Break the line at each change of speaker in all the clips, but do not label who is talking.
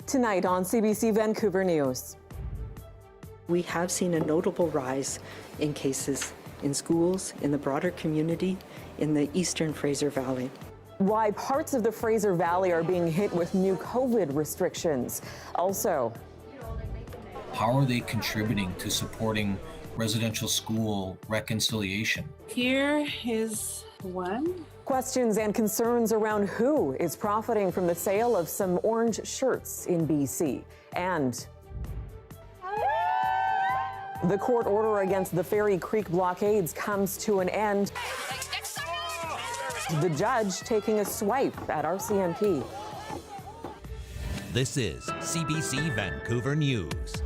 Tonight on CBC Vancouver News.
We have seen a notable rise in cases in schools, in the broader community, in the eastern Fraser Valley.
Why parts of the Fraser Valley are being hit with new COVID restrictions. Also,
how are they contributing to supporting residential school reconciliation?
Here is one.
Questions and concerns around who is profiting from the sale of some orange shirts in BC. And the court order against the Fairy Creek blockades comes to an end. The judge taking a swipe at RCMP.
This is CBC Vancouver News.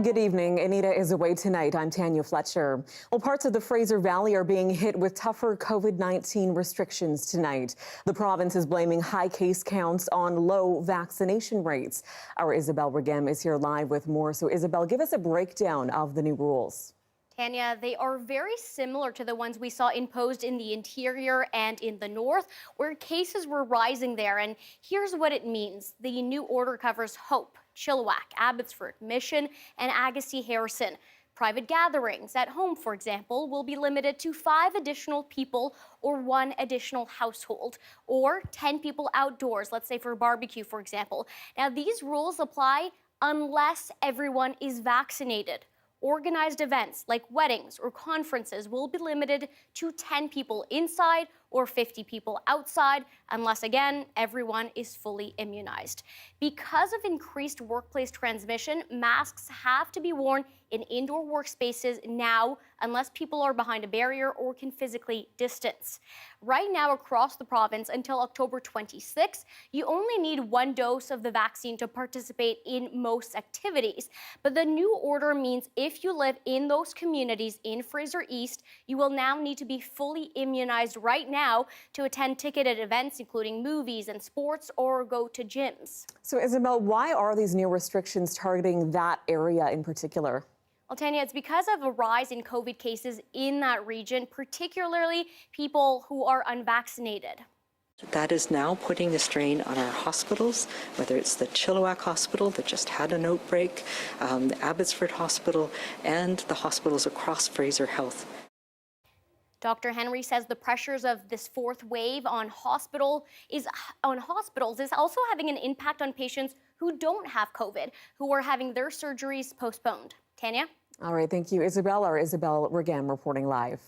Good evening. Anita is away tonight. I'm Tanya Fletcher. Well, parts of the Fraser Valley are being hit with tougher COVID-19 restrictions tonight. The province is blaming high case counts on low vaccination rates. Our Isabel Regem is here live with more. So, Isabel, give us a breakdown of the new rules.
Tanya, they are very similar to the ones we saw imposed in the interior and in the north, where cases were rising there. And here's what it means. The new order covers Hope, Chilliwack, Abbotsford, Mission, and Agassiz-Harrison. Private gatherings at home, for example, will be limited to 5 additional people or 1 additional household, or 10 people outdoors, let's say for a barbecue, for example. Now, these rules apply unless everyone is vaccinated. Organized events like weddings or conferences will be limited to 10 people inside or 50 people outside, unless, again, everyone is fully immunized. Because of increased workplace transmission, masks have to be worn in indoor workspaces now, unless people are behind a barrier or can physically distance. Right now, across the province, until October 26th, you only need 1 dose of the vaccine to participate in most activities. But the new order means if you live in those communities in Fraser East, you will now need to be fully immunized right now to attend ticketed events, including movies and sports, or go to gyms.
So, Isabel, why are these new restrictions targeting that area in particular?
Well, Tanya, it's because of a rise in COVID cases in that region, particularly people who are unvaccinated.
That is now putting a strain on our hospitals, whether it's the Chilliwack Hospital that just had an outbreak, the Abbotsford Hospital, and the hospitals across Fraser Health.
Dr. Henry says the pressures of this 4th wave on hospitals is also having an impact on patients who don't have COVID, who are having their surgeries postponed. Tanya?
All right, thank you, Isabel. Our Isabel Regem reporting live.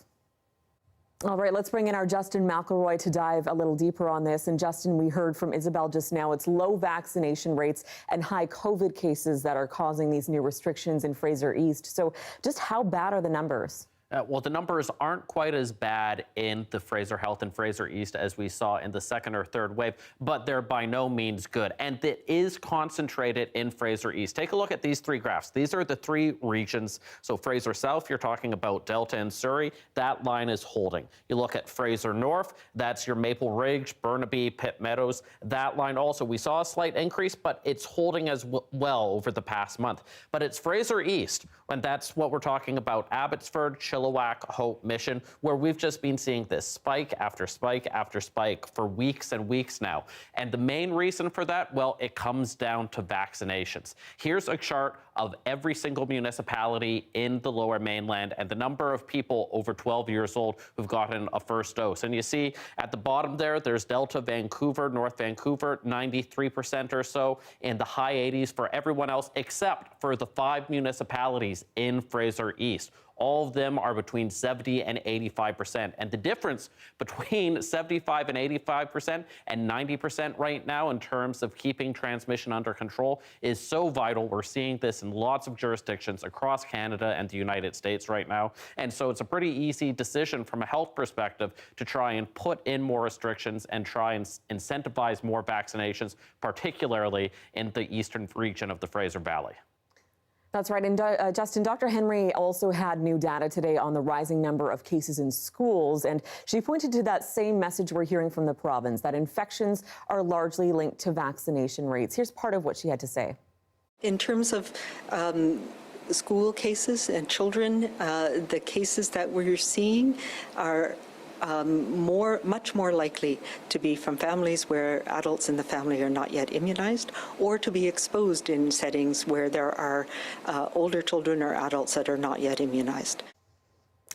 All right, let's bring in our Justin McElroy to dive a little deeper on this. And Justin, we heard from Isabel just now, it's low vaccination rates and high COVID cases that are causing these new restrictions in Fraser East. So just how bad are the numbers?
Well, the numbers aren't quite as bad in the Fraser Health and Fraser East as we saw in the 2nd or 3rd wave, but they're by no means good. And it is concentrated in Fraser East. Take a look at these 3 graphs. These are the 3 regions. So Fraser South, you're talking about Delta and Surrey. That line is holding. You look at Fraser North, that's your Maple Ridge, Burnaby, Pitt Meadows. That line also, we saw a slight increase, but it's holding as well over the past month. But it's Fraser East, and that's what we're talking about. Abbotsford, Chilliwack, Hope, Mission, where we've just been seeing this spike after spike after spike for weeks and weeks now. And the main reason for that, well, it comes down to vaccinations. Here's a chart of every single municipality in the Lower Mainland and the number of people over 12 years old who've gotten a first dose. And you see at the bottom there, there's Delta, Vancouver, North Vancouver, 93% or so, in the high 80s for everyone else, except for the 5 municipalities in Fraser East. All of them are between 70 and 85%. And the difference between 75 and 85% and 90% right now in terms of keeping transmission under control is so vital. We're seeing this in lots of jurisdictions across Canada and the United States right now. And so it's a pretty easy decision from a health perspective to try and put in more restrictions and try and incentivize more vaccinations, particularly in the eastern region of the Fraser Valley.
That's right. And Justin, Dr. Henry also had new data today on the rising number of cases in schools. And she pointed to that same message we're hearing from the province, that infections are largely linked to vaccination rates. Here's part of what she had to say.
In terms of school cases and children, the cases that we're seeing are much more likely to be from families where adults in the family are not yet immunized, or to be exposed in settings where there are older children or adults that are not yet immunized.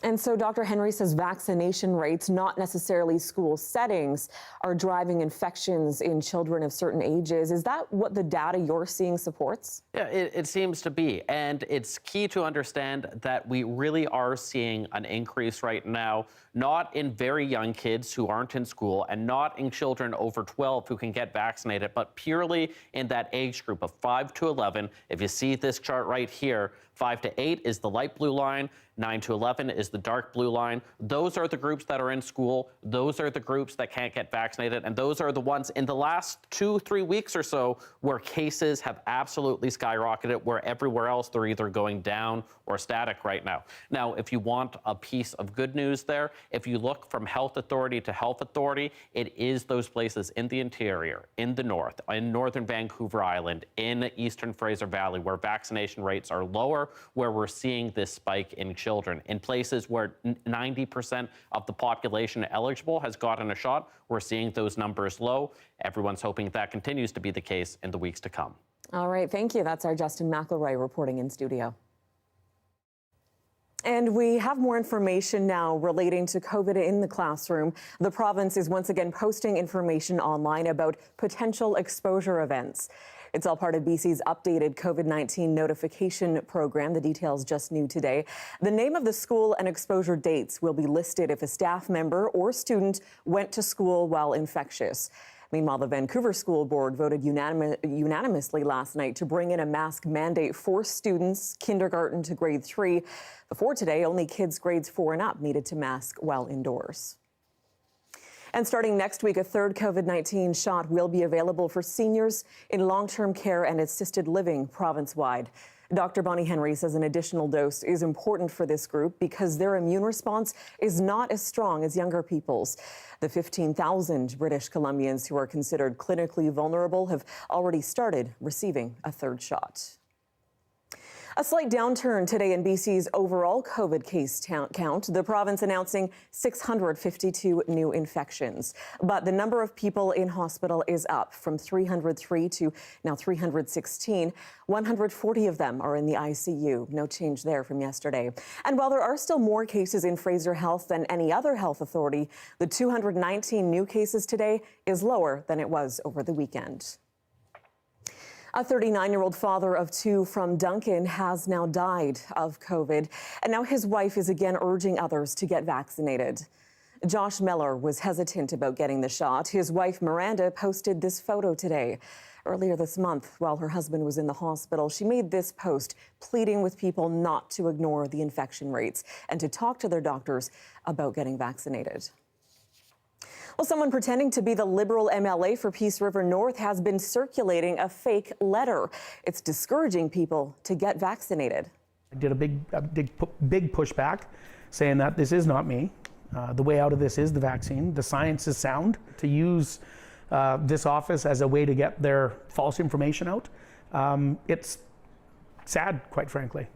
And so Dr. Henry says vaccination rates, not necessarily school settings, are driving infections in children of certain ages. Is that what the data you're seeing supports?
Yeah, it seems to be. And it's key to understand that we really are seeing an increase right now, not in very young kids who aren't in school and not in children over 12 who can get vaccinated, but purely in that age group of 5 to 11. If you see this chart right here, 5 to 8 is the light blue line, 9 to 11 is the dark blue line. Those are the groups that are in school. Those are the groups that can't get vaccinated. And those are the ones in the last 2-3 weeks or so where cases have absolutely skyrocketed, where everywhere else they're either going down or static right now. Now, if you want a piece of good news there, if you look from health authority to health authority, it is those places in the interior, in the north, in northern Vancouver Island, in eastern Fraser Valley, where vaccination rates are lower, where we're seeing this spike in children. In places where 90% of the population eligible has gotten a shot, we're seeing those numbers low. Everyone's hoping that continues to be the case in the weeks to come.
All right, thank you. That's our Justin McElroy reporting in studio. And we have more information now relating to COVID in the classroom. The province is once again posting information online about potential exposure events. It's all part of BC's updated COVID-19 notification program. The details just new today. The name of the school and exposure dates will be listed if a staff member or student went to school while infectious. Meanwhile, the Vancouver School Board voted unanimously last night to bring in a mask mandate for students kindergarten to grade 3. Before today, only kids grades 4 and up needed to mask while indoors. And starting next week, a third COVID-19 shot will be available for seniors in long-term care and assisted living province-wide. Dr. Bonnie Henry says an additional dose is important for this group because their immune response is not as strong as younger people's. The 15,000 British Columbians who are considered clinically vulnerable have already started receiving a third shot. A slight downturn today in BC's overall COVID case count, the province announcing 652 new infections. But the number of people in hospital is up from 303 to now 316. 140 of them are in the ICU. No change there from yesterday. And while there are still more cases in Fraser Health than any other health authority, the 219 new cases today is lower than it was over the weekend. A 39-year-old father of 2 from Duncan has now died of COVID, and now his wife is again urging others to get vaccinated. Josh Miller was hesitant about getting the shot. His wife, Miranda, posted this photo today. Earlier this month, while her husband was in the hospital, she made this post pleading with people not to ignore the infection rates and to talk to their doctors about getting vaccinated. Well, someone pretending to be the Liberal MLA for Peace River North has been circulating a fake letter. It's discouraging people to get vaccinated.
I did a big pushback saying that this is not me. The way out of this is the vaccine. The science is sound. To use this office as a way to get their false information out, it's sad, quite frankly.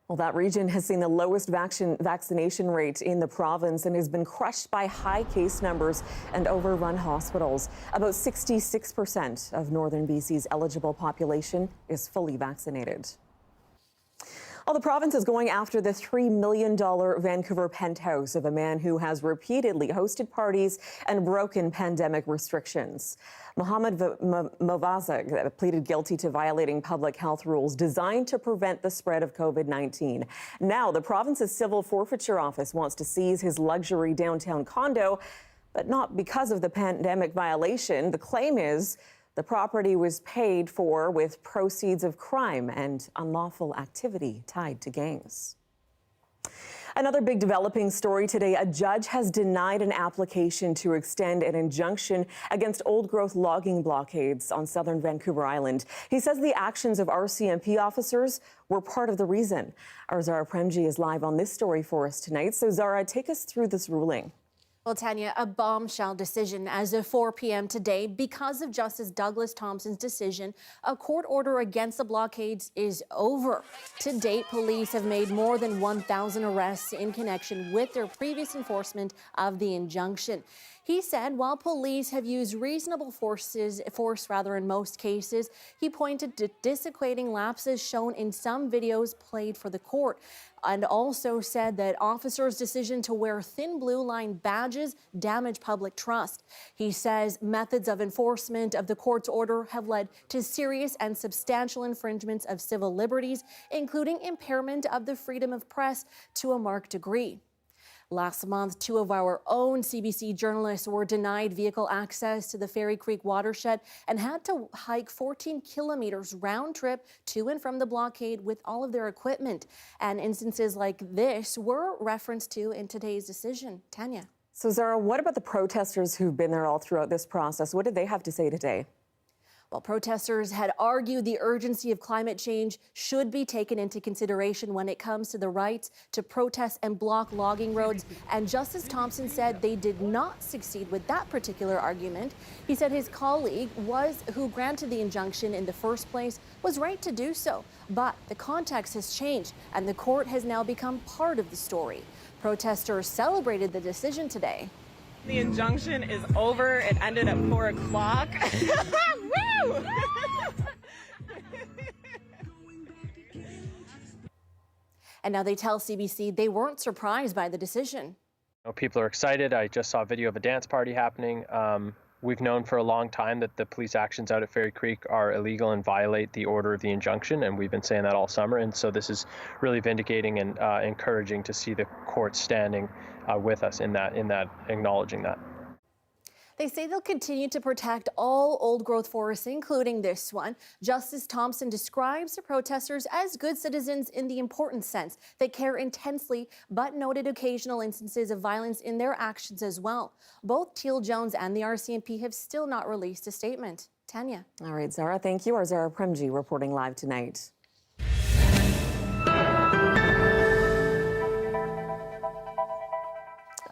Well, that region has seen the lowest vaccination rate in the province and has been crushed by high case numbers and overrun hospitals. About 66% of northern BC's eligible population is fully vaccinated. Well, the province is going after the $3 million Vancouver penthouse of a man who has repeatedly hosted parties and broken pandemic restrictions. Mohammed Movazag pleaded guilty to violating public health rules designed to prevent the spread of COVID-19. Now, the province's civil forfeiture office wants to seize his luxury downtown condo, but not because of the pandemic violation. The claim is the property was paid for with proceeds of crime and unlawful activity tied to gangs. Another big developing story today. A judge has denied an application to extend an injunction against old-growth logging blockades on southern Vancouver Island. He says the actions of RCMP officers were part of the reason. Our Zara Premji is live on this story for us tonight. So Zara, take us through this ruling.
Well, Tanya, a bombshell decision as of 4 p.m. today. Because of Justice Douglas Thompson's decision, a court order against the blockades is over. To date, police have made more than 1,000 arrests in connection with their previous enforcement of the injunction. He said while police have used reasonable force in most cases, he pointed to dissuading lapses shown in some videos played for the court, and also said that officers' decision to wear thin blue line badges damage public trust. He says methods of enforcement of the court's order have led to serious and substantial infringements of civil liberties, including impairment of the freedom of press to a marked degree. Last month, 2 of our own CBC journalists were denied vehicle access to the Fairy Creek watershed and had to hike 14 kilometers round trip to and from the blockade with all of their equipment. And instances like this were referenced to in today's decision. Tanya.
So Zara, what about the protesters who've been there all throughout this process? What did they have to say today?
Well, protesters had argued the urgency of climate change should be taken into consideration when it comes to the rights to protest and block logging roads. And Justice Thompson said they did not succeed with that particular argument. He said his colleague who granted the injunction in the first place was right to do so. But the context has changed and the court has now become part of the story. Protesters celebrated the decision today.
The injunction is over. It ended at 4 o'clock. Woo!
And now they tell CBC they weren't surprised by the decision.
People are excited. I just saw a video of a dance party happening. We've known for a long time that the police actions out at Fairy Creek are illegal and violate the order of the injunction, and we've been saying that all summer. And so this is really vindicating and encouraging to see the court standing with us in that acknowledging that.
They say they'll continue to protect all old-growth forests, including this one. Justice Thompson describes the protesters as good citizens in the important sense. They care intensely, but noted occasional instances of violence in their actions as well. Both Teal Jones and the RCMP have still not released a statement. Tanya.
All right, Zara, thank you. Our Zara Premji reporting live tonight.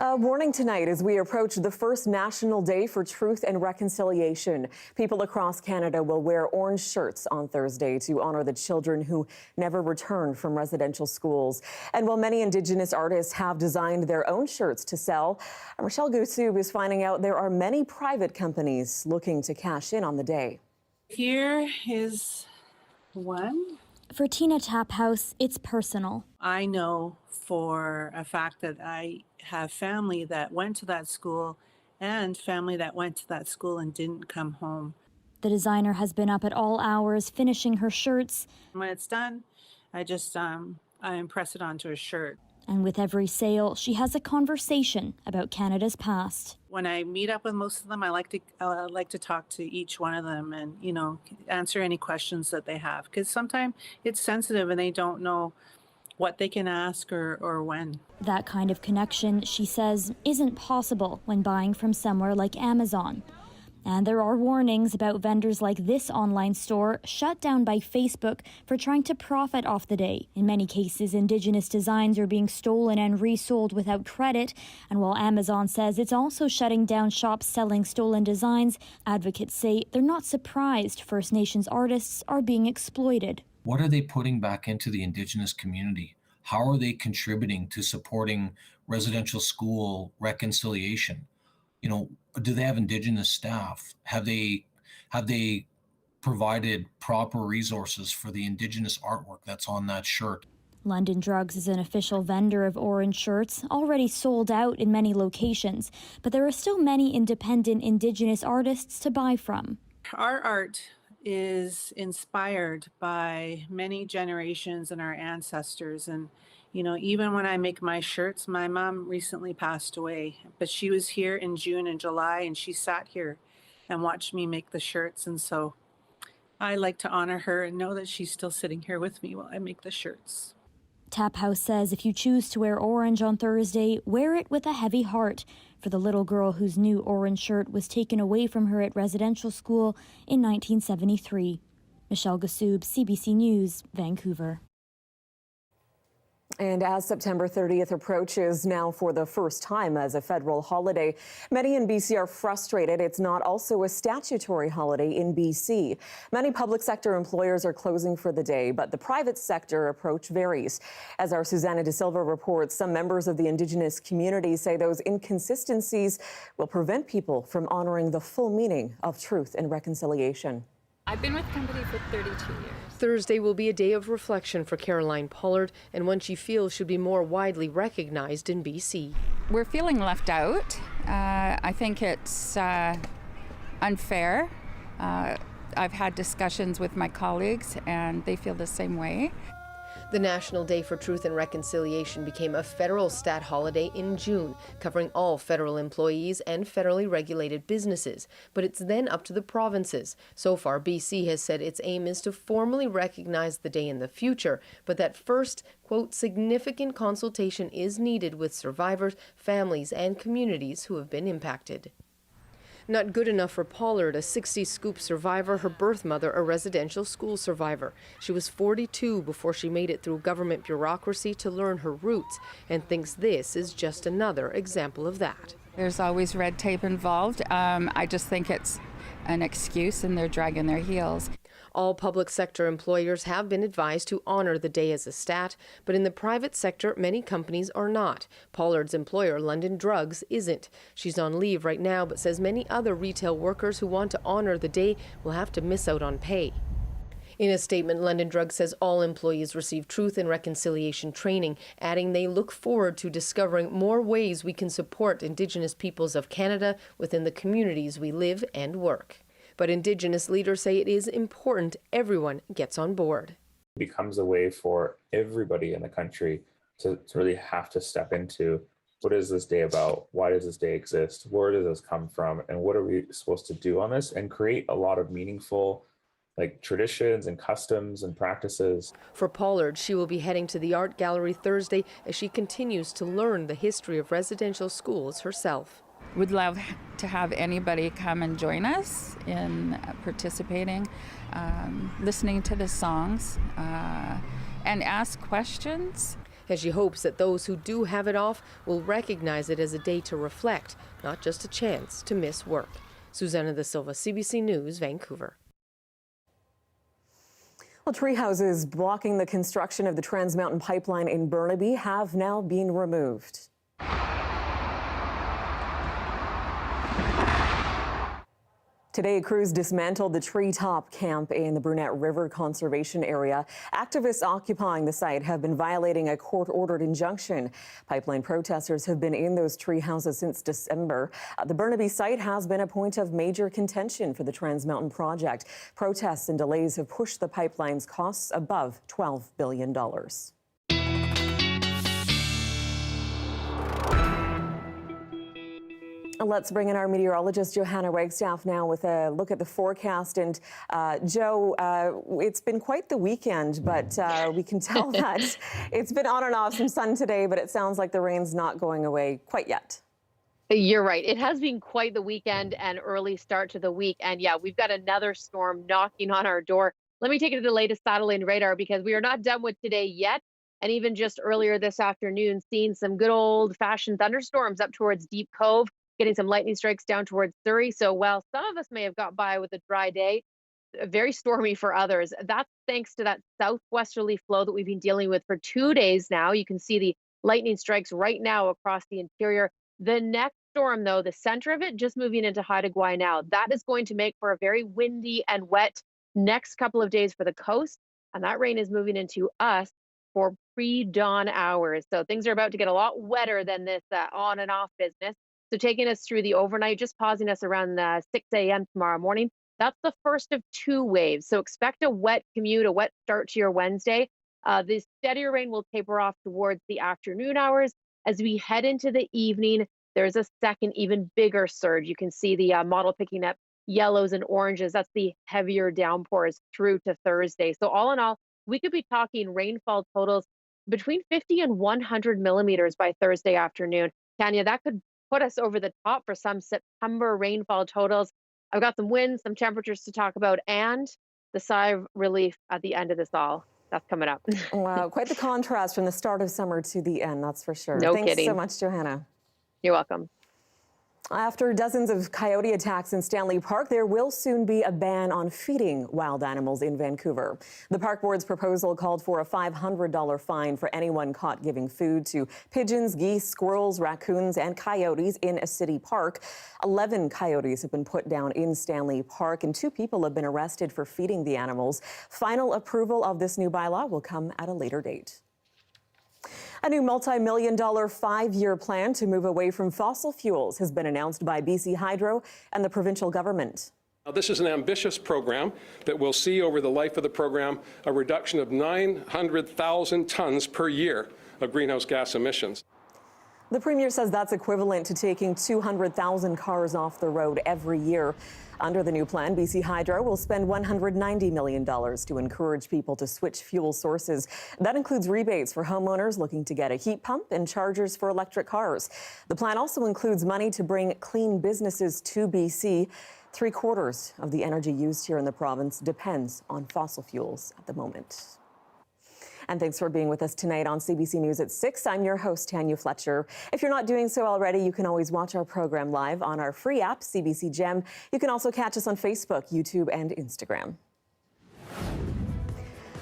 A warning tonight as we approach the first National Day for Truth and Reconciliation. People across Canada will wear orange shirts on Thursday to honor the children who never returned from residential schools. And while many Indigenous artists have designed their own shirts to sell, Michelle Gusub is finding out there are many private companies looking to cash in on the day.
Here is one.
For Tina Taphouse, it's personal.
I know for a fact that I have family that went to that school and family that went to that school and didn't come home.
The designer has been up at all hours finishing her shirts.
When it's done, I just I impress it onto a shirt.
And with every sale, she has a conversation about Canada's past.
When I meet up with most of them, I like to talk to each one of them and, answer any questions that they have. Because sometimes it's sensitive and they don't know what they can ask or when.
That kind of connection, she says, isn't possible when buying from somewhere like Amazon. And there are warnings about vendors like this online store shut down by Facebook for trying to profit off the day. In many cases, Indigenous designs are being stolen and resold without credit. And while Amazon says it's also shutting down shops selling stolen designs, advocates say they're not surprised First Nations artists are being exploited.
What are they putting back into the Indigenous community? How are they contributing to supporting residential school reconciliation? Do they have Indigenous staff? Have they provided proper resources for the Indigenous artwork that's on that shirt?
London Drugs is an official vendor of orange shirts, already sold out in many locations, but there are still many independent Indigenous artists to buy from.
Our art is inspired by many generations and our ancestors. And, even when I make my shirts, my mom recently passed away, but she was here in June and July and she sat here and watched me make the shirts. And so I like to honor her and know that she's still sitting here with me while I make the shirts.
Taphouse says if you choose to wear orange on Thursday, wear it with a heavy heart for the little girl whose new orange shirt was taken away from her at residential school in 1973. Michelle Gusub, CBC News, Vancouver.
And as September 30th approaches now for the first time as a federal holiday, many in BC are frustrated it's not also a statutory holiday in BC. Many public sector employers are closing for the day, but the private sector approach varies. As our Susanna De Silva reports, some members of the Indigenous community say those inconsistencies will prevent people from honoring the full meaning of truth and reconciliation.
I've been with the company for 32 years.
Thursday will be a day of reflection for Caroline Pollard, and one she feels should be more widely recognized in BC.
We're feeling left out. I think it's unfair. I've had discussions with my colleagues, and they feel the same way.
The National Day for Truth and Reconciliation became a federal stat holiday in June, covering all federal employees and federally regulated businesses. But it's then up to the provinces. So far, BC has said its aim is to formally recognize the day in the future, but that first, quote, significant consultation is needed with survivors, families, and communities who have been impacted. Not good enough for Pollard, a 60-scoop survivor, her birth mother a residential school survivor. She was 42 before she made it through government bureaucracy to learn her roots, and thinks this is just another example of that.
There's always red tape involved. I just think it's an excuse, and they're dragging their heels.
All public sector employers have been advised to honor the day as a stat, but in the private sector, many companies are not. Pollard's employer, London Drugs, isn't. She's on leave right now, but says many other retail workers who want to honor the day will have to miss out on pay. In a statement, London Drugs says all employees receive truth and reconciliation training, adding they look forward to discovering more ways we can support Indigenous peoples of Canada within the communities we live and work. But Indigenous leaders say it is important everyone gets on board.
It becomes a way for everybody in the country to really have to step into, what is this day about? Why does this day exist? Where does this come from? And what are we supposed to do on this? And create a lot of meaningful traditions and customs and practices.
For Pollard, she will be heading to the art gallery Thursday as she continues to learn the history of residential schools herself.
Would love to have anybody come and join us in participating, listening to the songs, and ask questions.
As she hopes that those who do have it off will recognize it as a day to reflect, not just a chance to miss work. Susanna De Silva, CBC News, Vancouver.
Well, tree houses blocking the construction of the Trans Mountain Pipeline in Burnaby have now been removed. Today, crews dismantled the treetop camp in the Brunette River Conservation Area. Activists occupying the site have been violating a court-ordered injunction. Pipeline protesters have been in those tree houses since December. The Burnaby site has been a point of major contention for the Trans Mountain project. Protests and delays have pushed the pipeline's costs above $12 billion. Let's bring in our meteorologist, Johanna Wagstaffe, now with a look at the forecast. And Joe, it's been quite the weekend, but we can tell that it's been on and off, some sun today, but it sounds like the rain's not going away quite yet.
You're right. It has been quite the weekend and early start to the week. And yeah, we've got another storm knocking on our door. Let me take you to the latest satellite radar because we are not done with today yet. And even just earlier this afternoon, seeing some good old-fashioned thunderstorms up towards Deep Cove, getting some lightning strikes down towards Surrey. So while some of us may have got by with a dry day, very stormy for others. That's thanks to that southwesterly flow that we've been dealing with for 2 days now. You can see the lightning strikes right now across the interior. The next storm, though, the center of it, just moving into Haida Gwaii now. That is going to make for a very windy and wet next couple of days for the coast. And that rain is moving into us for pre-dawn hours. So things are about to get a lot wetter than this on and off business. So taking us through the overnight, just pausing us around 6 a.m. tomorrow morning. That's the first of 2 waves. So expect a wet commute, a wet start to your Wednesday. The steadier rain will taper off towards the afternoon hours. As we head into the evening, there's a second, even bigger surge. You can see the model picking up yellows and oranges. That's the heavier downpours through to Thursday. So all in all, we could be talking rainfall totals between 50 and 100 millimeters by Thursday afternoon. Tanya, that could put us over the top for some September rainfall totals. I've got some winds, some temperatures to talk about, and the sigh of relief at the end of this all. That's coming up.
Wow, quite the contrast from the start of summer to the end, that's for sure.
No
Thanks
kidding.
so much, Johanna.
You're welcome.
After dozens of coyote attacks in Stanley Park, there will soon be a ban on feeding wild animals in Vancouver. The park board's proposal called for a $500 fine for anyone caught giving food to pigeons, geese, squirrels, raccoons, and coyotes in a city park. 11 coyotes have been put down in Stanley Park, and 2 people have been arrested for feeding the animals. Final approval of this new bylaw will come at a later date. A new multi-million-dollar 5-year plan to move away from fossil fuels has been announced by BC Hydro and the provincial government.
Now, this is an ambitious program that will see over the life of the program a reduction of 900,000 tons per year of greenhouse gas emissions.
The Premier says that's equivalent to taking 200,000 cars off the road every year. Under the new plan, BC Hydro will spend $190 million to encourage people to switch fuel sources. That includes rebates for homeowners looking to get a heat pump and chargers for electric cars. The plan also includes money to bring clean businesses to BC. 3/4 of the energy used here in the province depends on fossil fuels at the moment. And thanks for being with us tonight on CBC News at 6. I'm your host, Tanya Fletcher. If you're not doing so already, you can always watch our program live on our free app, CBC Gem. You can also catch us on Facebook, YouTube, and Instagram.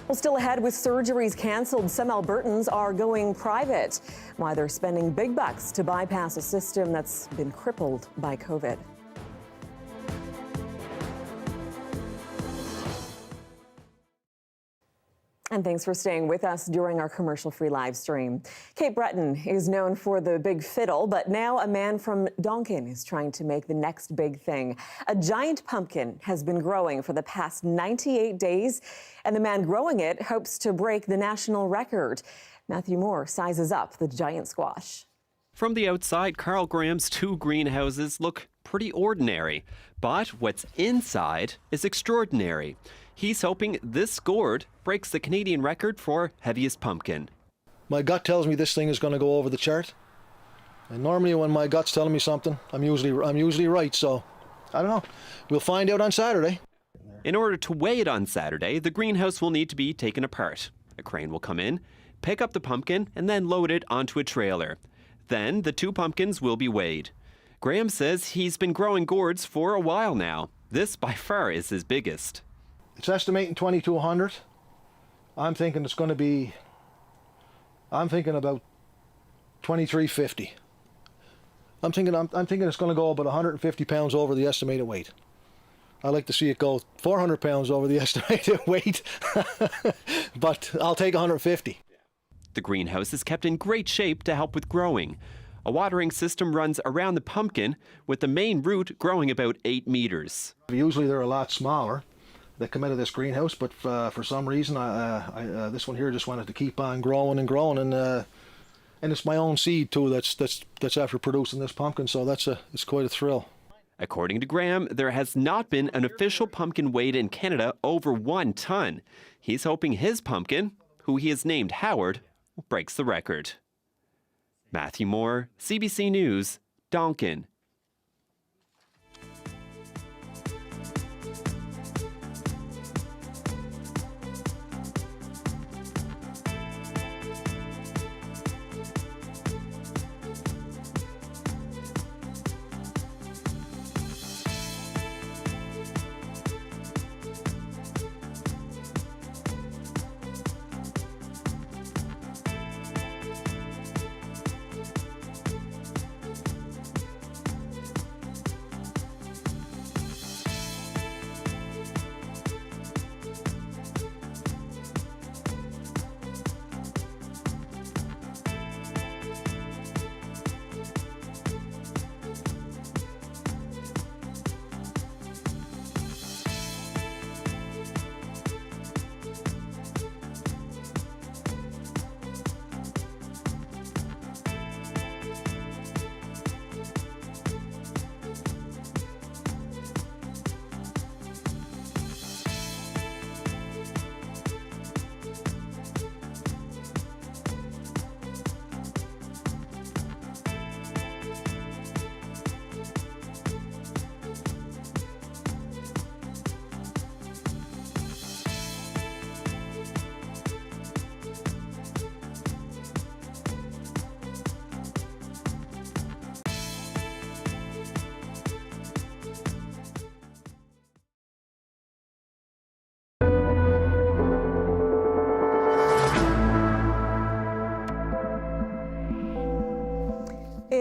Well, still ahead with surgeries canceled, some Albertans are going private. Why they're spending big bucks to bypass a system that's been crippled by COVID. And thanks for staying with us during our commercial-free live stream. Cape Breton is known for the big fiddle, but now a man from Duncan is trying to make the next big thing. A giant pumpkin has been growing for the past 98 days, and the man growing it hopes to break the national record. Matthew Moore sizes up the giant squash.
From the outside, Carl Graham's 2 greenhouses look pretty ordinary, but what's inside is extraordinary. He's hoping this gourd breaks the Canadian record for heaviest pumpkin.
My gut tells me this thing is going to go over the chart. And normally when my gut's telling me something, I'm usually right, so I don't know. We'll find out on Saturday.
In order to weigh it on Saturday, the greenhouse will need to be taken apart. A crane will come in, pick up the pumpkin, and then load it onto a trailer. Then the 2 pumpkins will be weighed. Graham says he's been growing gourds for a while now. This by far is his biggest.
It's estimating 2,200. I'm thinking it's going to be, I'm thinking about 2,350. I'm thinking it's going to go about 150 pounds over the estimated weight. I like to see it go 400 pounds over the estimated weight, but I'll take 150.
The greenhouse is kept in great shape to help with growing. A watering system runs around the pumpkin, with the main root growing about 8 meters.
Usually they're a lot smaller that come out of this greenhouse, but for some reason this one here just wanted to keep on growing and growing, and it's my own seed too that's after producing this pumpkin, so it's quite a thrill.
According to Graham, there has not been an official pumpkin weighed in Canada over 1 ton. He's hoping his pumpkin, who he has named Howard, breaks the record. Matthew Moore, CBC News, Duncan.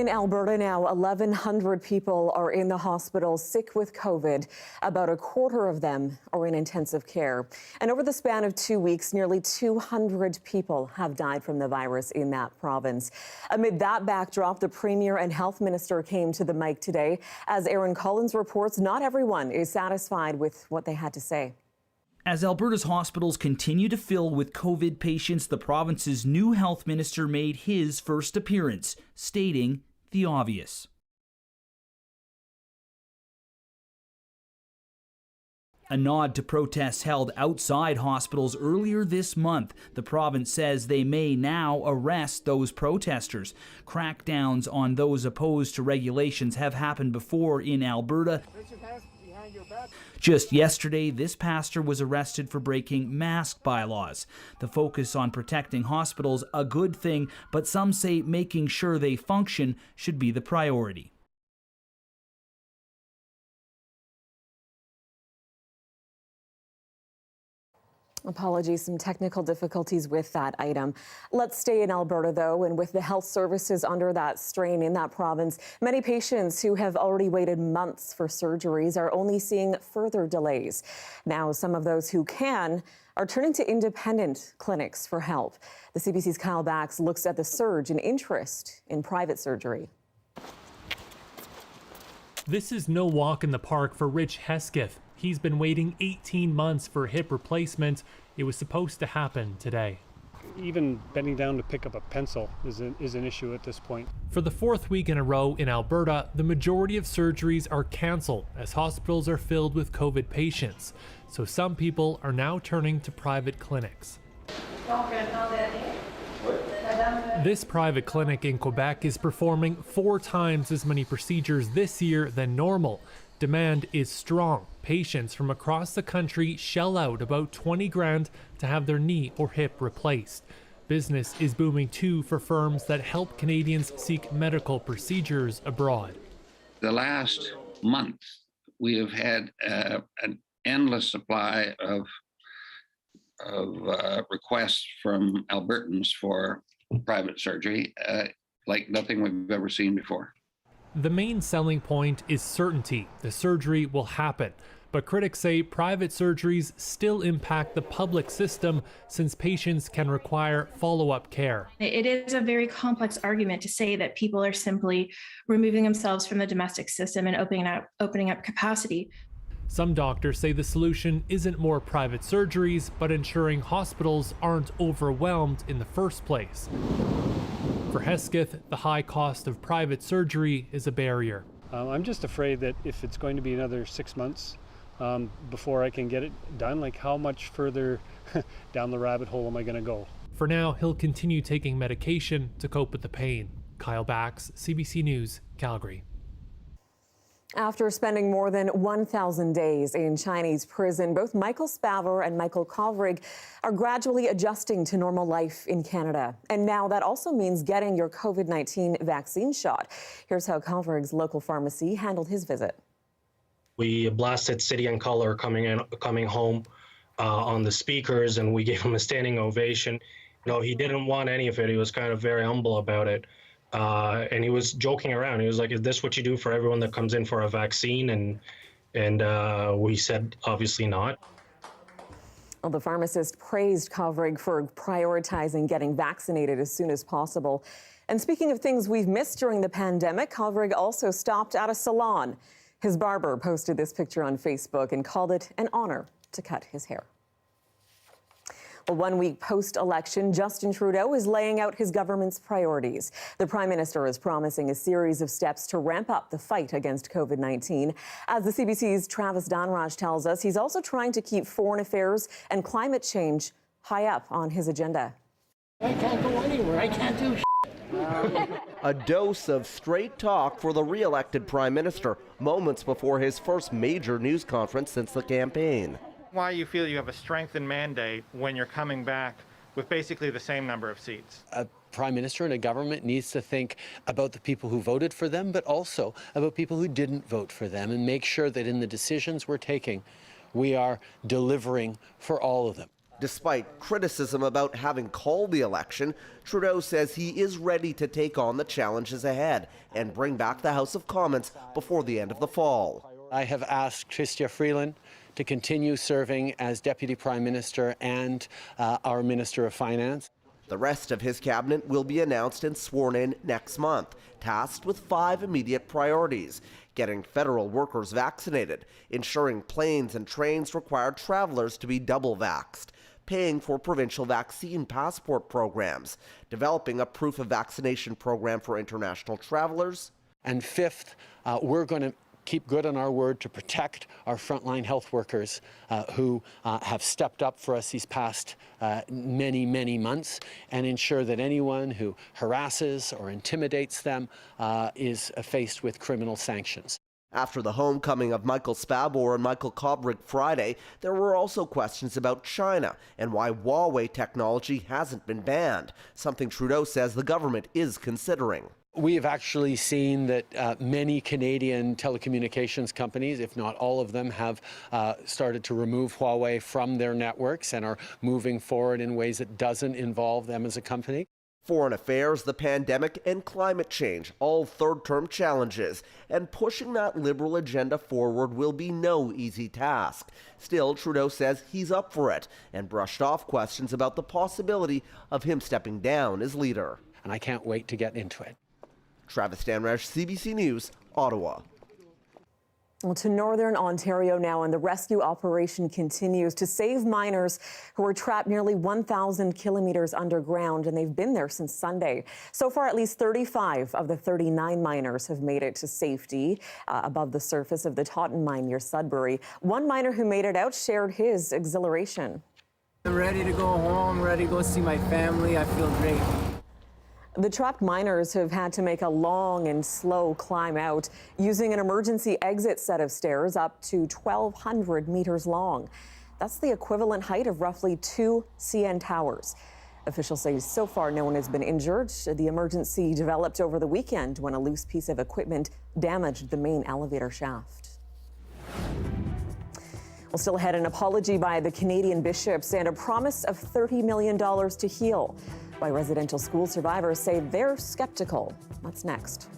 In Alberta now, 1,100 people are in the hospital sick with COVID. About a quarter of them are in intensive care. And over the span of 2 weeks, nearly 200 people have died from the virus in that province. Amid that backdrop, the Premier and Health Minister came to the mic today. As Aaron Collins reports, not everyone is satisfied with what they had to say.
As Alberta's hospitals continue to fill with COVID patients, the province's new health minister made his first appearance, stating the obvious. A nod to protests held outside hospitals earlier this month. The province says they may now arrest those protesters. Crackdowns on those opposed to regulations have happened before in Alberta. Just yesterday, this pastor was arrested for breaking mask bylaws. The focus on protecting hospitals, a good thing, but some say making sure they function should be the priority.
Apologies, some technical difficulties with that item. Let's stay in Alberta, though, and with the health services under that strain in that province, many patients who have already waited months for surgeries are only seeing further delays. Now, some of those who can are turning to independent clinics for help. The CBC's Kyle Bax looks at the surge in interest in private surgery.
This is no walk in the park for Rich Hesketh. He's been waiting 18 months for a hip replacement. It was supposed to happen today.
Even bending down to pick up a pencil is an issue at this point.
For the fourth week in a row in Alberta, the majority of surgeries are cancelled as hospitals are filled with COVID patients. So some people are now turning to private clinics. This private clinic in Quebec is performing 4 times as many procedures this year than normal. Demand is strong. Patients from across the country shell out about 20 grand to have their knee or hip replaced. Business is booming too for firms that help Canadians seek medical procedures abroad.
The last month, we have had an endless supply of requests from Albertans for private surgery, like nothing we've ever seen before.
The main selling point is certainty. The surgery will happen. But critics say private surgeries still impact the public system since patients can require follow-up care.
It is a very complex argument to say that people are simply removing themselves from the domestic system and opening up capacity.
Some doctors say the solution isn't more private surgeries, but ensuring hospitals aren't overwhelmed in the first place. For Hesketh, the high cost of private surgery is a barrier.
I'm just afraid that if it's going to be another 6 months before I can get it done, like how much further down the rabbit hole am I going to go?
For now, he'll continue taking medication to cope with the pain. Kyle Bax, CBC News, Calgary.
After spending more than 1,000 days in Chinese prison, both Michael Spavor and Michael Kovrig are gradually adjusting to normal life in Canada. And now that also means getting your COVID-19 vaccine shot. Here's how Kovrig's local pharmacy handled his visit.
We blasted City and Color coming home on the speakers, and we gave him a standing ovation. You know, he didn't want any of it. He was kind of very humble about it. And he was joking around. He was like, "Is this what you do for everyone that comes in for a vaccine?" And we said, obviously not.
Well, the pharmacist praised Kovrig for prioritizing getting vaccinated as soon as possible. And speaking of things we've missed during the pandemic, Kovrig also stopped at a salon. His barber posted this picture on Facebook and called it an honor to cut his hair. Well, 1 week post-election, Justin Trudeau is laying out his government's priorities. The Prime Minister is promising a series of steps to ramp up the fight against COVID-19. As the CBC's Travis Donraj tells us, he's also trying to keep foreign affairs and climate change high up on his agenda.
I can't go anywhere. I can't do
A dose of straight talk for the re-elected Prime Minister, moments before his first major news conference since the campaign.
Why you feel you have a strengthened mandate when you're coming back with basically the same number of seats.
A prime minister and a government needs to think about the people who voted for them, but also about people who didn't vote for them, and make sure that in the decisions we're taking, we are delivering for all of them.
Despite criticism about having called the election, Trudeau says he is ready to take on the challenges ahead and bring back the House of Commons before the end of the fall.
I have asked Chrystia Freeland to continue serving as Deputy Prime Minister and our Minister of Finance.
The rest of his cabinet will be announced and sworn in next month, tasked with 5 immediate priorities: getting federal workers vaccinated, ensuring planes and trains require travelers to be double vaxxed, paying for provincial vaccine passport programs, developing a proof of vaccination program for international travelers.
And fifth, we're going to keep good on our word to protect our frontline health workers who have stepped up for us these past many months, and ensure that anyone who harasses or intimidates them is faced with criminal sanctions.
After the homecoming of Michael Spavor and Michael Kovrig Friday, there were also questions about China and why Huawei technology hasn't been banned, something Trudeau says the government is considering.
We have actually seen that many Canadian telecommunications companies, if not all of them, have started to remove Huawei from their networks and are moving forward in ways that doesn't involve them as a company.
Foreign affairs, the pandemic, and climate change, all third-term challenges, and pushing that Liberal agenda forward will be no easy task. Still, Trudeau says he's up for it and brushed off questions about the possibility of him stepping down as leader.
And I can't wait to get into it.
Travis Danrash, CBC News, Ottawa.
Well, to Northern Ontario now, and the rescue operation continues to save miners who were trapped nearly 1,000 kilometers underground, and they've been there since Sunday. So far, at least 35 of the 39 miners have made it to safety above the surface of the Totten mine near Sudbury. One miner who made it out shared his exhilaration.
I'm ready to go home, ready to go see my family. I feel great.
The trapped miners have had to make a long and slow climb out using an emergency exit set of stairs up to 1,200 meters long. That's the equivalent height of roughly 2 CN towers. Officials say so far no one has been injured. The emergency developed over the weekend when a loose piece of equipment damaged the main elevator shaft. Well, still ahead, an apology by the Canadian bishops and a promise of $30 million to heal. Why residential school survivors say they're skeptical. That's next.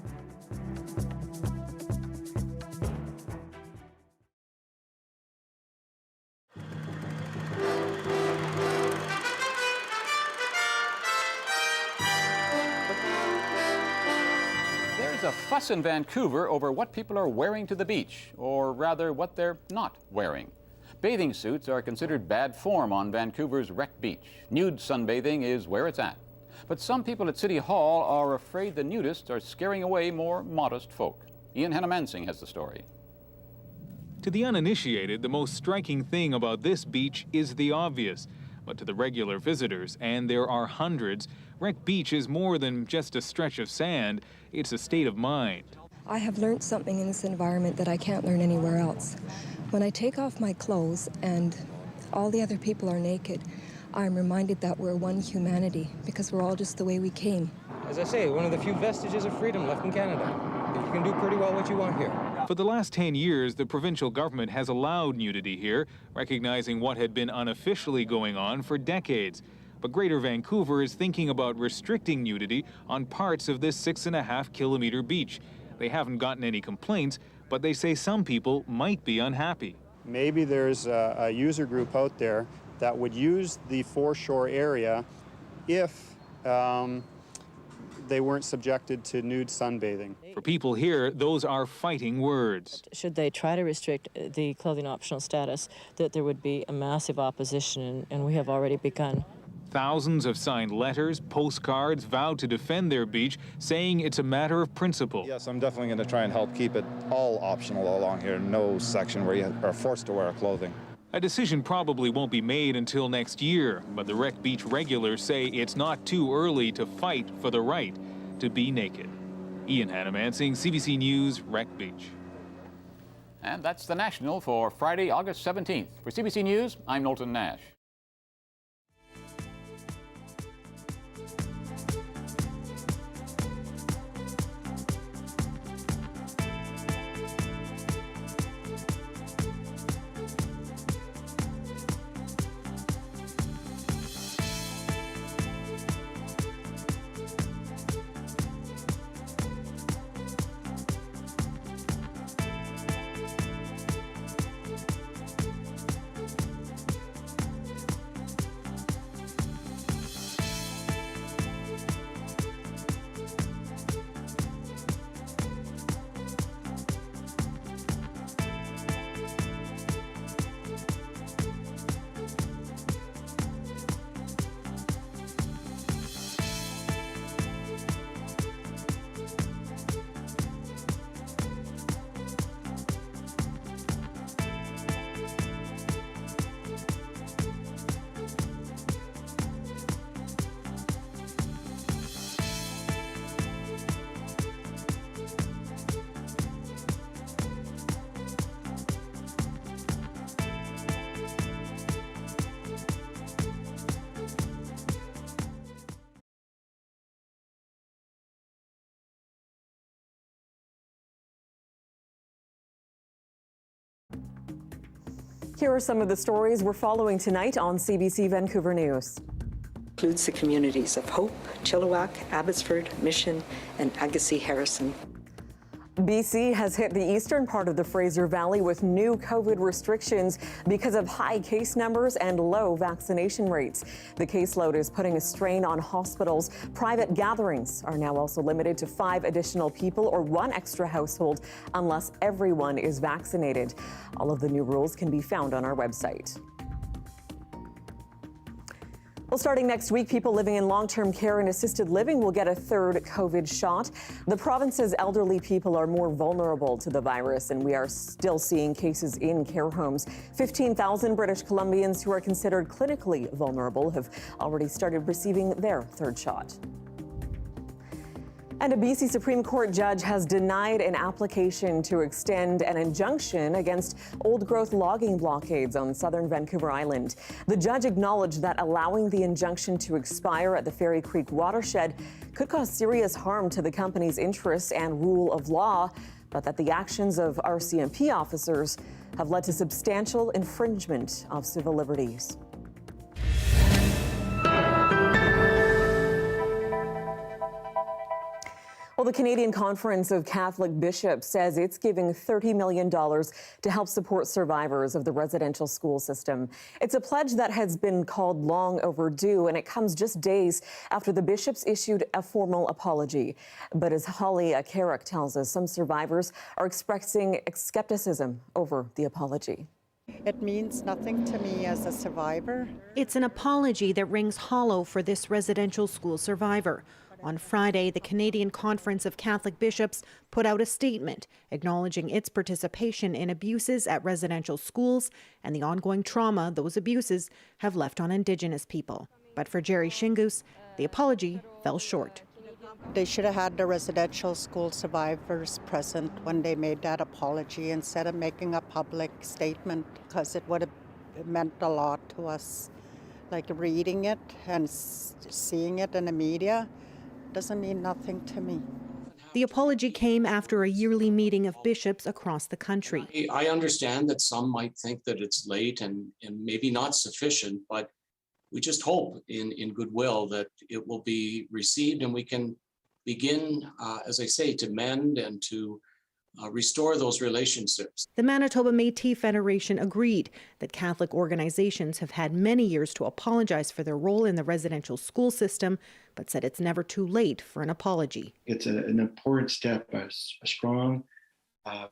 There's a fuss in Vancouver over what people are wearing to the beach, or rather what they're not wearing. Bathing suits are considered bad form on Vancouvers Rec Beach. Nude sunbathing is where it's at. But some people at City Hall are afraid the nudists are scaring away more modest folk. Ian Hannamansing has the story.
To the uninitiated, the most striking thing about this beach is the obvious. But to the regular visitors, and there are hundreds, Rec Beach is more than just a stretch of sand. It's a state of mind.
I have learned something in this environment that I can't learn anywhere else. When I take off my clothes and all the other people are naked, I'm reminded that we're one humanity because we're all just the way we came.
As I say, one of the few vestiges of freedom left in Canada. You can do pretty well what you want here.
For the last 10 years, the provincial government has allowed nudity here, recognizing what had been unofficially going on for decades. But Greater Vancouver is thinking about restricting nudity on parts of this 6.5-kilometer beach. They haven't gotten any complaints, but they say some people might be unhappy.
Maybe there's a user group out there that would use the foreshore area if they weren't subjected to nude sunbathing.
For people here, those are fighting words.
Should they try to restrict the clothing optional status, that there would be a massive opposition, and we have already begun.
Thousands have signed letters, postcards, vowed to defend their beach, saying it's a matter of principle.
Yes, I'm definitely going to try and help keep it all optional along here, no section where you are forced to wear clothing.
A decision probably won't be made until next year, but the Rec Beach regulars say it's not too early to fight for the right to be naked. Ian Hannamansing, CBC News, Rec Beach.
And that's the National for Friday, August 17th. For CBC News, I'm Knowlton Nash.
Here are some of the stories we're following tonight on CBC Vancouver News.
Includes the communities of Hope, Chilliwack, Abbotsford, Mission, and Agassiz-Harrison.
BC has hit the eastern part of the Fraser Valley with new COVID restrictions because of high case numbers and low vaccination rates. The caseload is putting a strain on hospitals. Private gatherings are now also limited to 5 additional people or 1 extra household unless everyone is vaccinated. All of the new rules can be found on our website. Well, starting next week, people living in long-term care and assisted living will get a 3rd COVID shot. The province's elderly people are more vulnerable to the virus, and we are still seeing cases in care homes. 15,000 British Columbians who are considered clinically vulnerable have already started receiving their 3rd shot. And a BC Supreme Court judge has denied an application to extend an injunction against old-growth logging blockades on southern Vancouver Island. The judge acknowledged that allowing the injunction to expire at the Fairy Creek watershed could cause serious harm to the company's interests and rule of law, but that the actions of RCMP officers have led to substantial infringement of civil liberties. Well, the Canadian Conference of Catholic Bishops says it's giving $30 million to help support survivors of the residential school system. It's a pledge that has been called long overdue, and it comes just days after the bishops issued a formal apology. But as Holly Carrick tells us, some survivors are expressing skepticism over the apology.
It means nothing to me as a survivor.
It's an apology that rings hollow for this residential school survivor. On Friday, the Canadian Conference of Catholic Bishops put out a statement acknowledging its participation in abuses at residential schools and the ongoing trauma those abuses have left on Indigenous people. But for Jerry Shingus, the apology fell short.
They should have had the residential school survivors present when they made that apology instead of making a public statement, because it would have meant a lot to us. Like reading it and seeing it in the media doesn't mean nothing to me.
The apology came after a yearly meeting of bishops across the country.
I understand that some might think that it's late and maybe not sufficient, but we just hope in goodwill that it will be received and we can begin, as I say, to mend and to restore those relationships.
The Manitoba Métis Federation agreed that Catholic organizations have had many years to apologize for their role in the residential school system, but said it's never too late for an apology.
It's an important step, a strong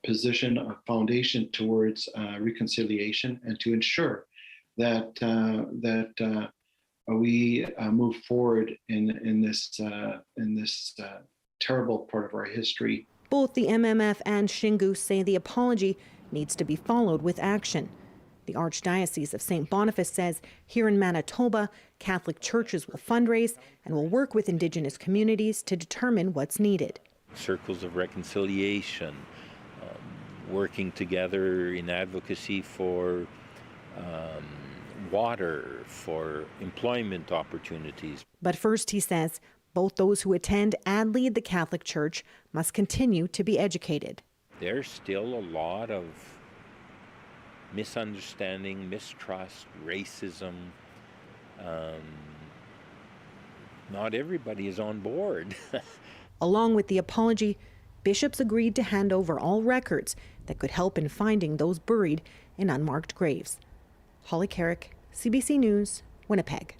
position, a foundation towards reconciliation, and to ensure that we move forward in this terrible part of our history.
Both the MMF and Shingus say the apology needs to be followed with action. The Archdiocese of St. Boniface says here in Manitoba, Catholic churches will fundraise and will work with Indigenous communities to determine what's needed.
Circles of reconciliation, working together in advocacy for water, for employment opportunities.
But first, he says, both those who attend and lead the Catholic Church must continue to be educated.
There's still a lot of misunderstanding, mistrust, racism. Not everybody is on board.
Along with the apology, bishops agreed to hand over all records that could help in finding those buried in unmarked graves. Holly Carrick, CBC News, Winnipeg.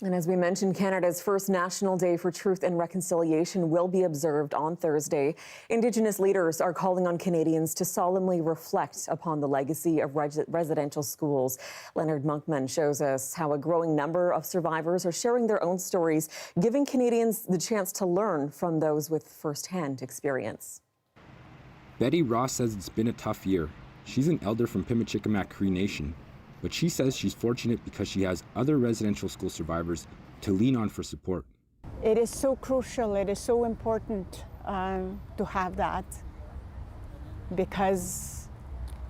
And as we mentioned, Canada's first National Day for Truth and Reconciliation will be observed on Thursday. Indigenous leaders are calling on Canadians to solemnly reflect upon the legacy of residential schools. Leonard Monkman shows us how a growing number of survivors are sharing their own stories, giving Canadians the chance to learn from those with firsthand experience.
Betty Ross says it's been a tough year. She's an elder from Pimachikamak Cree Nation. But she says she's fortunate because she has other residential school survivors to lean on for support.
It is so crucial, it is so important to have that, because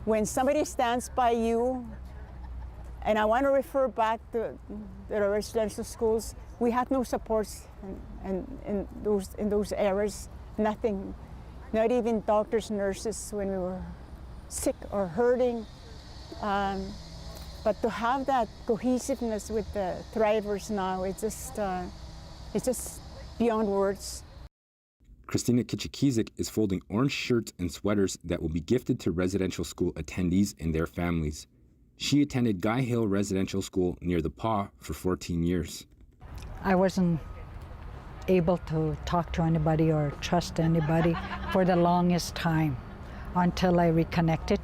when somebody stands by you, and I want to refer back to the residential schools, we had no supports in those areas, nothing, not even doctors, nurses when we were sick or hurting. But to have that cohesiveness with the thrivers now, it's just beyond words.
Christina Kitchikizek is folding orange shirts and sweaters that will be gifted to residential school attendees and their families. She attended Guy Hill Residential School near the Pas for 14 years.
I wasn't able to talk to anybody or trust anybody for the longest time until I reconnected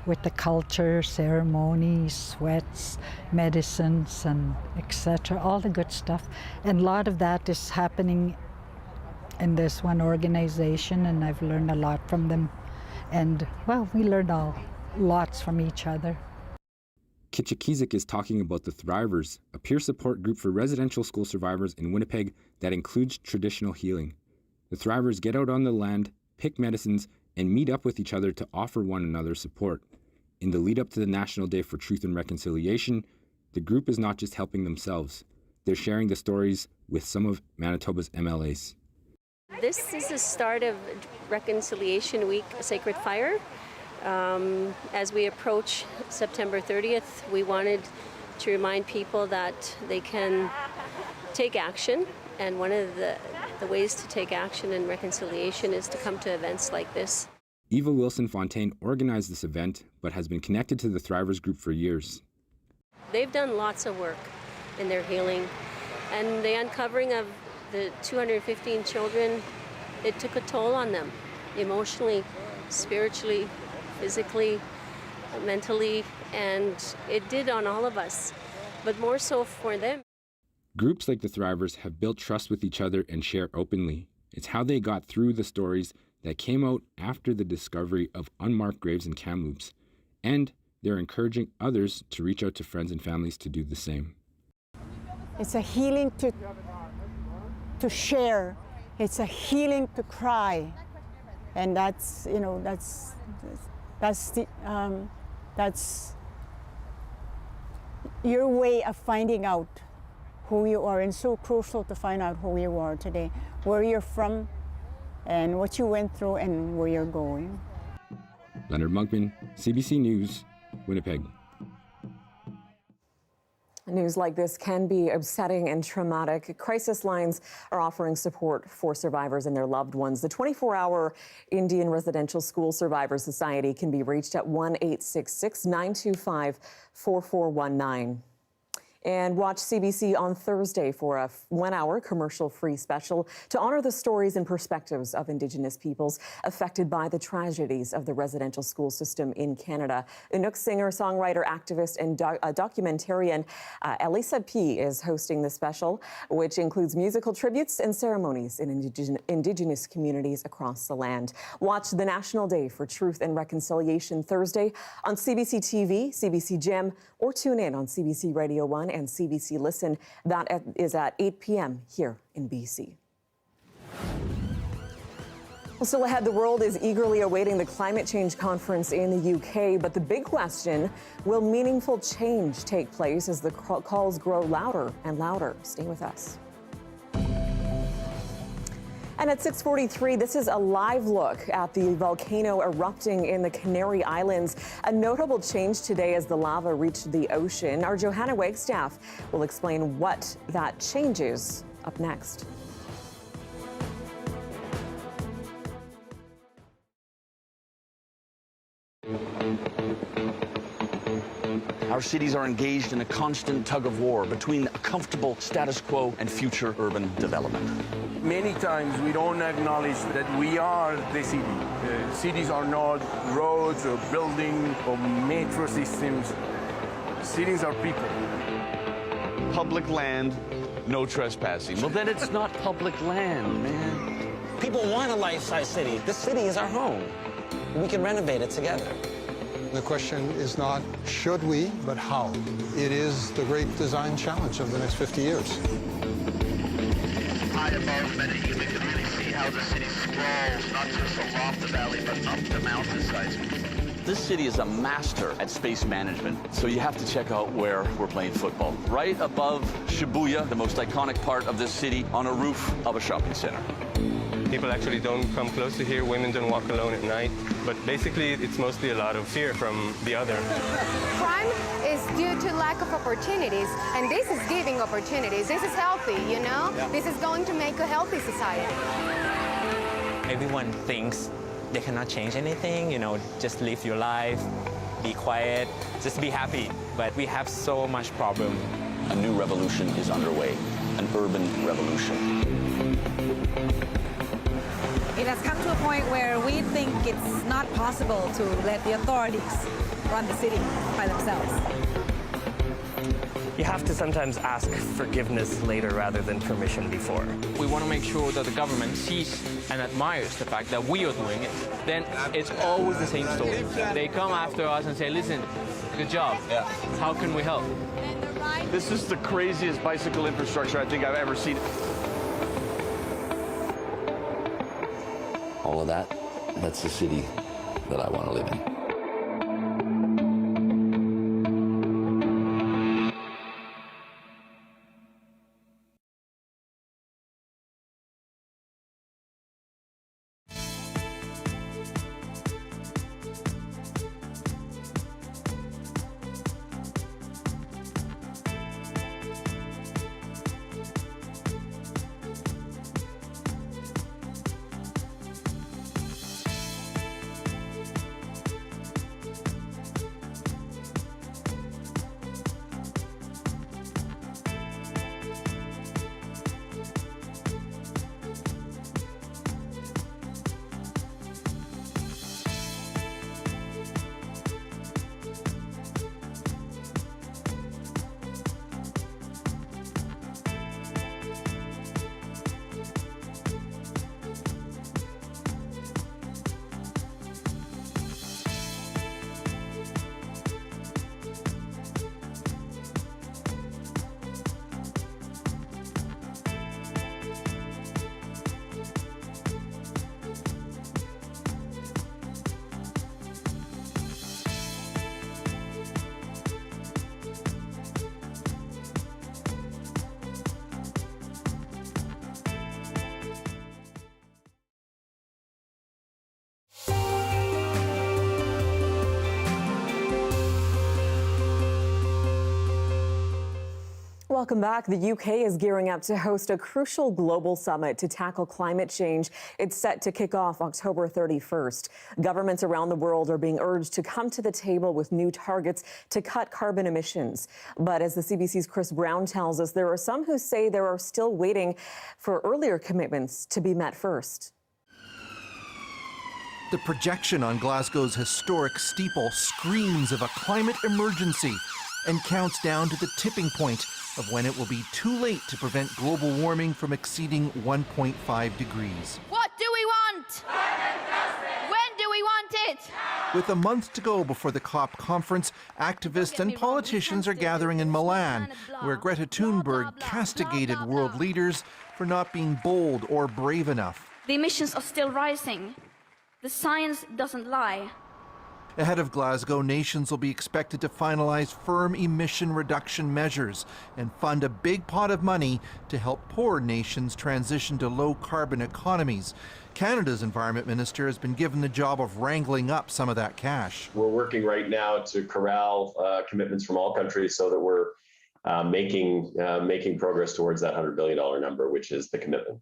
with the culture, ceremonies, sweats, medicines, and etc., all the good stuff. And a lot of that is happening in this one organization, and I've learned a lot from them. And, well, we learned lots from each other.
Kitchikizek is talking about the Thrivers, a peer support group for residential school survivors in Winnipeg that includes traditional healing. The Thrivers get out on the land, pick medicines, and meet up with each other to offer one another support. In the lead up to the National Day for Truth and Reconciliation, the group is not just helping themselves. They're sharing the stories with some of Manitoba's MLAs.
This is the start of Reconciliation Week, Sacred Fire. As we approach September 30th, we wanted to remind people that they can take action, and one of the ways to take action in reconciliation is to come to events like this.
Eva Wilson-Fontaine organized this event, but has been connected to the Thrivers group for years.
They've done lots of work in their healing, and the uncovering of the 215 children, it took a toll on them, emotionally, spiritually, physically, mentally, and it did on all of us, but more so for them.
Groups like the Thrivers have built trust with each other and share openly. It's how they got through the stories that came out after the discovery of unmarked graves in Kamloops, and they're encouraging others to reach out to friends and families to do the same.
It's a healing to share. It's a healing to cry, and that's your way of finding out who you are, and so crucial to find out who you are today, where you're from, and what you went through, and where you're going.
Leonard Monkman, CBC News, Winnipeg.
News like this can be upsetting and traumatic. Crisis lines are offering support for survivors and their loved ones. The 24-hour Indian Residential School Survivors Society can be reached at 1-866-925-4419. And watch CBC on Thursday for a 1-hour commercial-free special to honor the stories and perspectives of Indigenous peoples affected by the tragedies of the residential school system in Canada. Inuk singer, songwriter, activist, and documentarian Elisa P. is hosting the special, which includes musical tributes and ceremonies in Indigenous communities across the land. Watch the National Day for Truth and Reconciliation Thursday on CBC TV, CBC Gem, or tune in on CBC Radio 1 and CBC Listen. That is at 8 p.m. here in BC. Well, still ahead, the world is eagerly awaiting the climate change conference in the UK, but the big question, will meaningful change take place as the calls grow louder and louder? Stay with us. And at 6:43, this is a live look at the volcano erupting in the Canary Islands. A notable change today as the lava reached the ocean. Our Johanna Wagstaffe will explain what that change is up next.
Our cities are engaged in a constant tug of war between a comfortable status quo and future urban development.
Many times we don't acknowledge that we are the city. Cities are not roads or buildings or metro systems. Cities are people.
Public land, no trespassing. Well, then it's not public land, man.
People want a life-size city. This city is our home. We can renovate it together.
The question is not should we, but how. It is the great design challenge of the next 50 years.
High above Medellin, we can really see how the city sprawls, not just along the valley, but up the mountainsides.
This city is a master at space management, so you have to check out where we're playing football. Right above Shibuya, the most iconic part of this city, on a roof of a shopping center.
People actually don't come close to here. Women don't walk alone at night. But basically, it's mostly a lot of fear from the other.
Crime is due to lack of opportunities, and this is giving opportunities. This is healthy, you know? Yeah. This is going to make a healthy society.
Everyone thinks they cannot change anything, you know, just live your life, be quiet, just be happy. But we have so much problem.
A new revolution is underway, an urban revolution.
It has come to a point where we think it's not possible to let the authorities run the city by themselves.
You have to sometimes ask forgiveness later rather than permission before.
We want to make sure that the government sees and admires the fact that we are doing it. Then it's always the same story. They come after us and say, listen, good job. Yeah. How can we help?
This is the craziest bicycle infrastructure I think I've ever seen.
All of that's the city that I want to live in.
Welcome back. The UK is gearing up to host a crucial global summit to tackle climate change. It's set to kick off October 31st. Governments around the world are being urged to come to the table with new targets to cut carbon emissions. But as the CBC's Chris Brown tells us, there are some who say they are still waiting for earlier commitments to be met first.
The projection on Glasgow's historic steeple screams of a climate emergency and counts down to the tipping point of when it will be too late to prevent global warming from exceeding 1.5 degrees.
What do we want? When do we want it?
With a month to go before the COP conference, activists and politicians are gathering in Milan, where Greta Thunberg castigated world leaders for not being bold or brave enough.
The emissions are still rising. The science doesn't lie.
Ahead of Glasgow, nations will be expected to finalize firm emission reduction measures and fund a big pot of money to help poor nations transition to low-carbon economies. Canada's Environment Minister has been given the job of wrangling up some of that cash.
We're working right now to corral commitments from all countries so that we're making progress towards that $100 billion number, which is the commitment.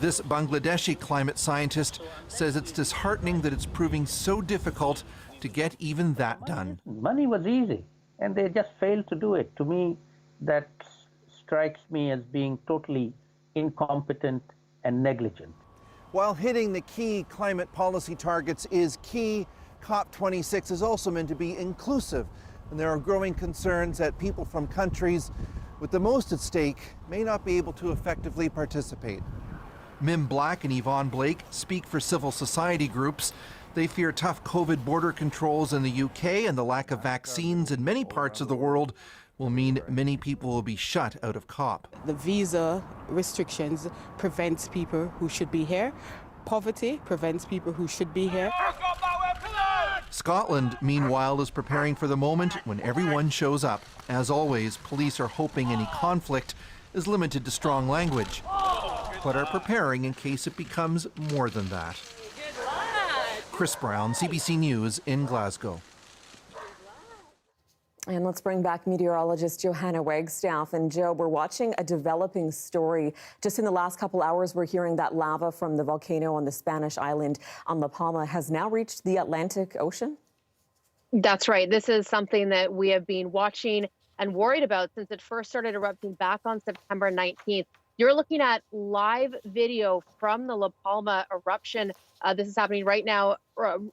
This Bangladeshi climate scientist says it's disheartening that it's proving so difficult to get even that done.
Money was easy, and they just failed to do it. To me, that strikes me as being totally incompetent and negligent.
While hitting the key climate policy targets is key, COP26 is also meant to be inclusive, and there are growing concerns that people from countries with the most at stake may not be able to effectively participate. Mim Black and Yvonne Blake speak for civil society groups. They fear tough COVID border controls in the UK and the lack of vaccines in many parts of the world will mean many people will be shut out of COP.
The visa restrictions prevents people who should be here. Poverty prevents people who should be here.
Scotland, meanwhile, is preparing for the moment when everyone shows up. As always, police are hoping any conflict is limited to strong language, but are preparing in case it becomes more than that. Chris Brown, CBC News in Glasgow.
And let's bring back meteorologist Johanna Wagstaffe. And Joe, we're watching a developing story. Just in the last couple hours, we're hearing that lava from the volcano on the Spanish island on La Palma has now reached the Atlantic Ocean.
That's right. This is something that we have been watching and worried about since it first started erupting back on September 19th. You're looking at live video from the La Palma eruption. This is happening right now,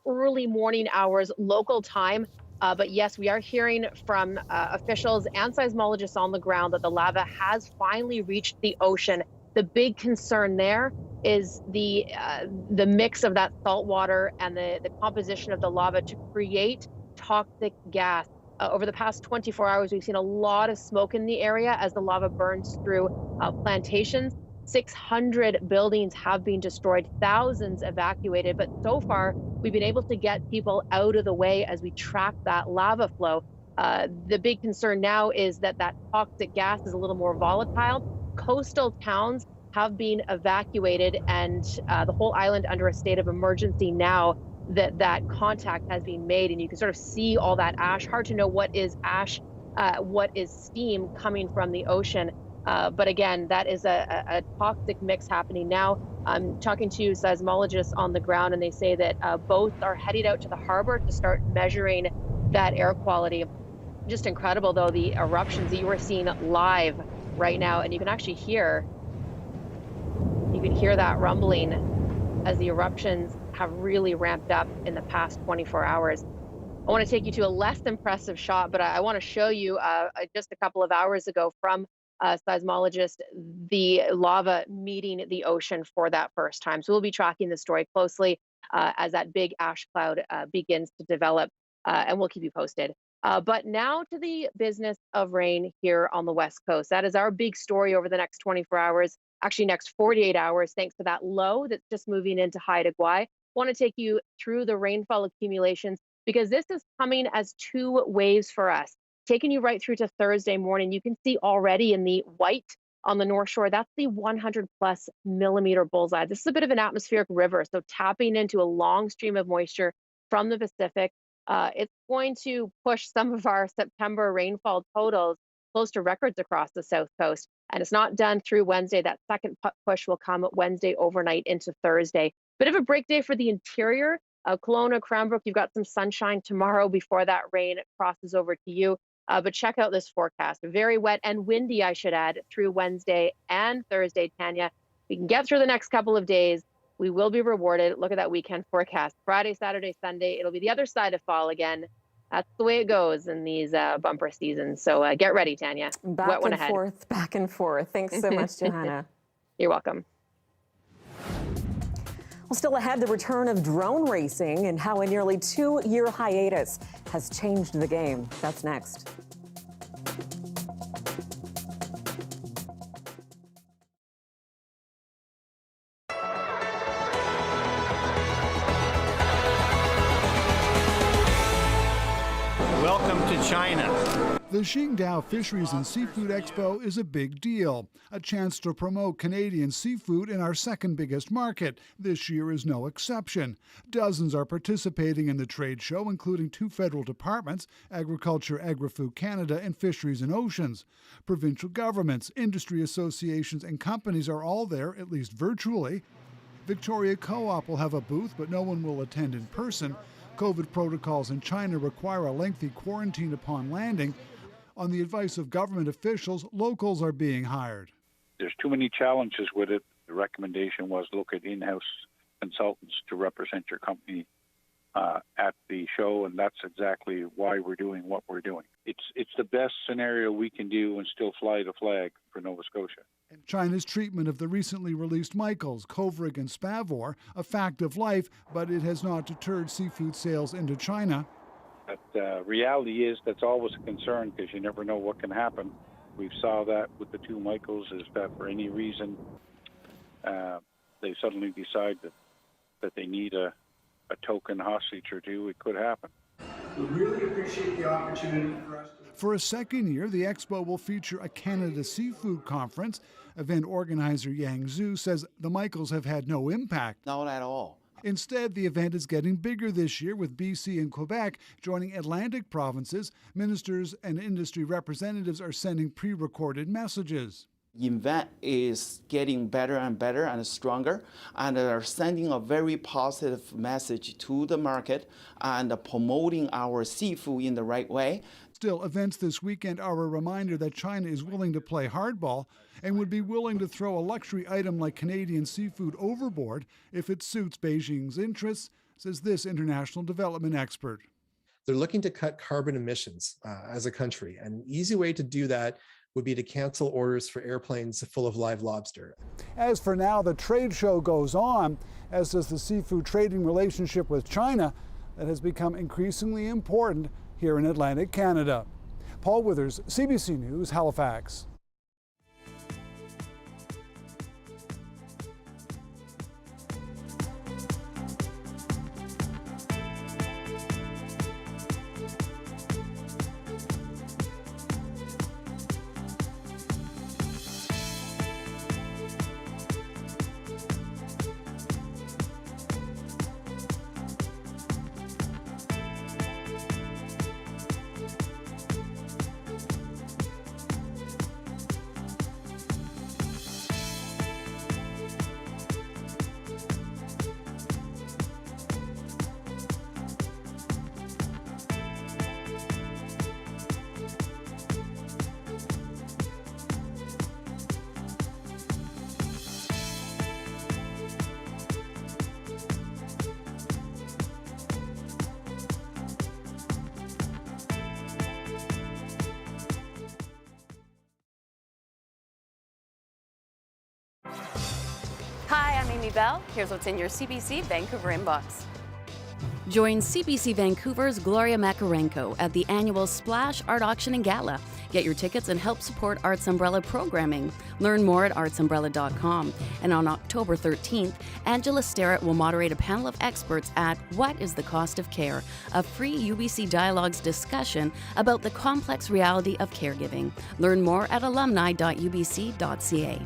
early morning hours, local time. But yes, we are hearing from officials and seismologists on the ground that the lava has finally reached the ocean. The big concern there is the mix of that salt water and the composition of the lava to create toxic gas. Over the past 24 hours, we've seen a lot of smoke in the area as the lava burns through plantations. 600 buildings have been destroyed, thousands evacuated, but so far we've been able to get people out of the way as we track that lava flow. The big concern now is that toxic gas is a little more volatile. Coastal towns have been evacuated and the whole island under a state of emergency now that contact has been made, and you can sort of see all that ash. Hard to know what is ash, what is steam coming from the ocean. But again, that is a toxic mix happening now. I'm talking to seismologists on the ground, and they say that both are headed out to the harbor to start measuring that air quality. Just incredible, though, the eruptions that you are seeing live right now, and you can actually hear that rumbling as the eruptions have really ramped up in the past 24 hours. I want to take you to a less impressive shot, but I want to show you just a couple of hours ago from seismologist, the lava meeting the ocean for that first time. So we'll be tracking the story closely as that big ash cloud begins to develop, and we'll keep you posted. But now to the business of rain here on the West Coast. That is our big story over the next 24 hours, actually next 48 hours, thanks to that low that's just moving into Haida Gwaii. I want to take you through the rainfall accumulations because this is coming as two waves for us. Taking you right through to Thursday morning, you can see already in the white on the North Shore, that's the 100+ millimeter bullseye. This is a bit of an atmospheric river, so tapping into a long stream of moisture from the Pacific. It's going to push some of our September rainfall totals close to records across the South Coast. And it's not done through Wednesday. That second push will come Wednesday overnight into Thursday. Bit of a break day for the interior. Kelowna, Cranbrook, you've got some sunshine tomorrow before that rain crosses over to you. But check out this forecast. Very wet and windy, I should add, through Wednesday and Thursday, Tanya. We can get through the next couple of days. We will be rewarded. Look at that weekend forecast. Friday, Saturday, Sunday, it'll be the other side of fall again. That's the way it goes in these bumper seasons. So get ready, Tanya.
Back and forth. Thanks so much, Johanna.
You're welcome.
Well, still ahead, the return of drone racing and how a nearly 2-year hiatus has changed the game. That's next.
Welcome to China.
The Qingdao Fisheries and Seafood Expo is a big deal, a chance to promote Canadian seafood in our second biggest market. This year is no exception. Dozens are participating in the trade show, including 2 federal departments, Agriculture, Agri-Food Canada, and Fisheries and Oceans. Provincial governments, industry associations, and companies are all there, at least virtually. Victoria Co-op will have a booth, but no one will attend in person. COVID protocols in China require a lengthy quarantine upon landing. On the advice of government officials, locals are being hired.
There's too many challenges with it. The recommendation was look at in-house consultants to represent your company at the show, and that's exactly why we're doing what we're doing. It's the best scenario we can do and still fly the flag for Nova Scotia.
China's treatment of the recently released Michaels, Kovrig, and Spavor, a fact of life, but it has not deterred seafood sales into China.
But reality is that's always a concern because you never know what can happen. We saw that with the 2 Michaels, is that for any reason they suddenly decide that they need a token hostage or 2, it could happen.
We really appreciate the opportunity for us to...
For a second year, the expo will feature a Canada Seafood Conference. Event organizer Yang Zhu says the Michaels have had no impact.
Not at all.
Instead, the event is getting bigger this year, with BC and Quebec joining Atlantic provinces. Ministers and industry representatives are sending pre-recorded messages.
The event is getting better and better and stronger, and are sending a very positive message to the market and promoting our seafood in the right way.
Still, events this weekend are a reminder that China is willing to play hardball and would be willing to throw a luxury item like Canadian seafood overboard if it suits Beijing's interests, says this international development expert.
They're looking to cut carbon emissions as a country, and an easy way to do that would be to cancel orders for airplanes full of live lobster.
As for now, the trade show goes on, as does the seafood trading relationship with China that has become increasingly important here in Atlantic Canada. Paul Withers, CBC News, Halifax.
Hi, I'm Amy Bell. Here's what's in your CBC Vancouver inbox.
Join CBC Vancouver's Gloria Makarenko at the annual Splash Art Auction and Gala. Get your tickets and help support Arts Umbrella programming. Learn more at artsumbrella.com. And on October 13th, Angela Starrett will moderate a panel of experts at What is the Cost of Care? A free UBC Dialogues discussion about the complex reality of caregiving. Learn more at alumni.ubc.ca.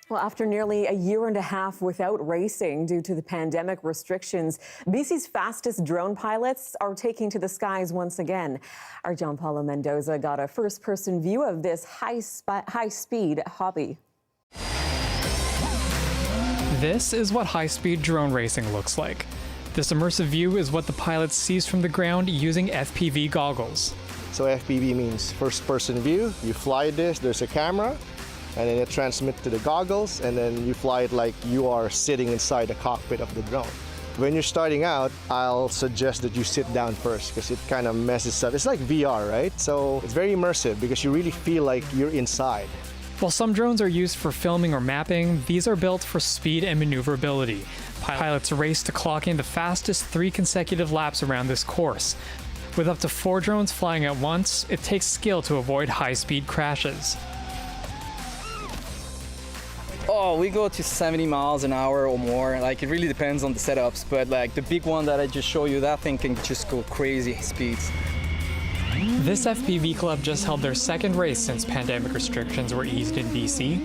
Well, after nearly a year and a half without racing due to the pandemic restrictions, BC's fastest drone pilots are taking to the skies once again. Our John Paulo Mendoza got a first-person view of this high-speed hobby.
This is what high-speed drone racing looks like. This immersive view is what the pilot sees from the ground using FPV goggles.
So FPV means first-person view. You fly this, there's a camera, and then it transmits to the goggles, and then you fly it like you are sitting inside the cockpit of the drone. When you're starting out, I'll suggest that you sit down first because it kind of messes up. It's like VR, right? So it's very immersive because you really feel like you're inside.
While some drones are used for filming or mapping, these are built for speed and maneuverability. Pilots race to clock in the fastest 3 consecutive laps around this course. With up to 4 drones flying at once, it takes skill to avoid high-speed crashes.
Oh, we go to 70 miles an hour or more. Like, it really depends on the setups, but like the big one that I just showed you, that thing can just go crazy speeds.
This FPV club just held their second race since pandemic restrictions were eased in BC.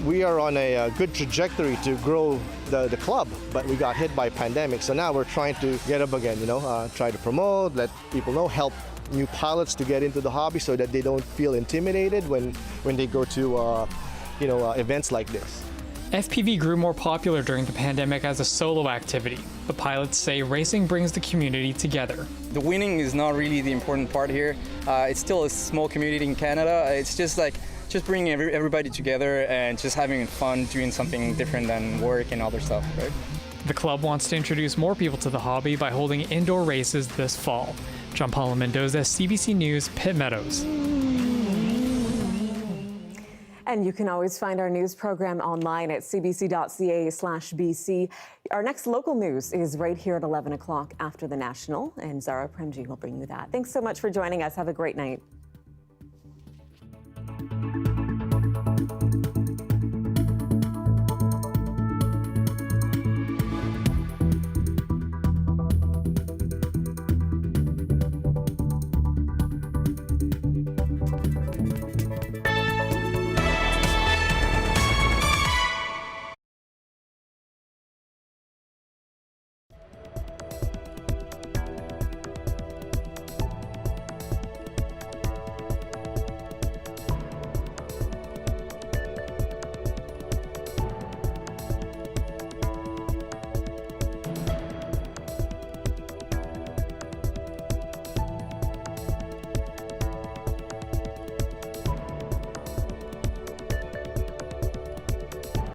We are on a good trajectory to grow the club, but we got hit by pandemic, so now we're trying to get up again, try to promote, let people know, help new pilots to get into the hobby so that they don't feel intimidated when they go to events like this.
FPV grew more popular during the pandemic as a solo activity, but pilots say racing brings the community together.
The winning is not really the important part here. It's still a small community in Canada. It's just bringing everybody together and just having fun doing something different than work and other stuff, right?
The club wants to introduce more people to the hobby by holding indoor races this fall. John Paulo Mendoza, CBC News, Pitt Meadows.
And you can always find our news program online at cbc.ca/BC. Our next local news is right here at 11 o'clock after the National, and Zara Premji will bring you that. Thanks so much for joining us. Have a great night.